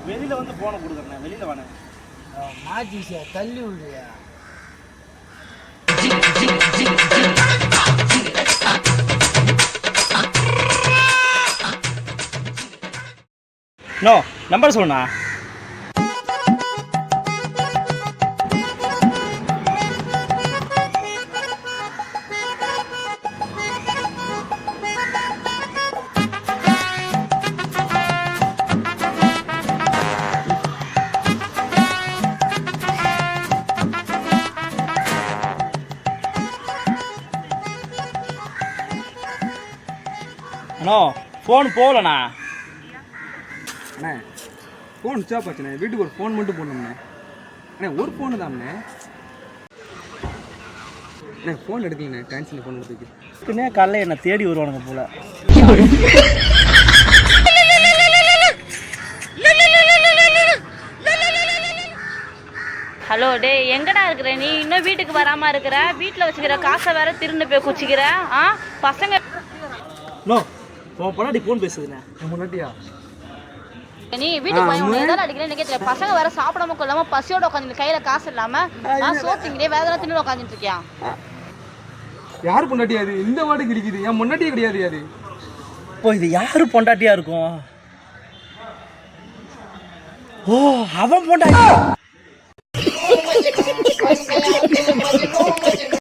வெளியில் வந்து ஃபோனை கொடுக்குறேண்ணே, வெளியில் வாண்ணே. மாட்டிச்சியா தள்ளி விடுறியா? நோ நம்பர் சொல்லுண்ணா. அண்ணா ஃபோன் போகலண்ணா. அண்ணே ஃபோன் சுவிட்ச் ஆஃப் ஆச்சுண்ணே. வீட்டுக்கு ஒரு ஃபோன் மட்டும் போடணும்ண்ணே. அண்ணே ஒரு ஃபோனு தான்ண்ணே. அண்ணே ஃபோன் எடுக்கலண்ணே, டான்ஸில் ஃபோன் எடுத்துக்கு. இதுக்குன்னே காலைல என்னை தேடி வருவானுங்க போல. ஹலோ டே, எங்கடா இருக்கிற நீ? இன்னும் வீட்டுக்கு வராமல் இருக்கிற? வீட்டில் வச்சுக்கிற காசை வேற திருண்டு போய் குச்சிக்கிற. பசங்க நோ உன் பொண்ணாடி ஃபோன் பேசுதுண்ணே. முன்னாடியா நீ வீட்டுக்கு போய் உன்னை எதாவது அடிக்கிறேன் எனக்கு தெரியல. பசங்க வேற சாப்பிடாம கொள்ளாம பசியோட உட்காந்து கையில காசு இல்லாம சோத்திங்கிட்டே வேற ஏதாவது தின்னு உட்காந்துட்டு இருக்கியா? யார் பொண்டாட்டியாது? இந்த வார்டு கிழிக்குது. என் முன்னாடியே கிடையாது. யாரு இப்போ இது யாரு பொண்டாட்டியா இருக்கும்? ஓ அவன் பொண்டாட்டி.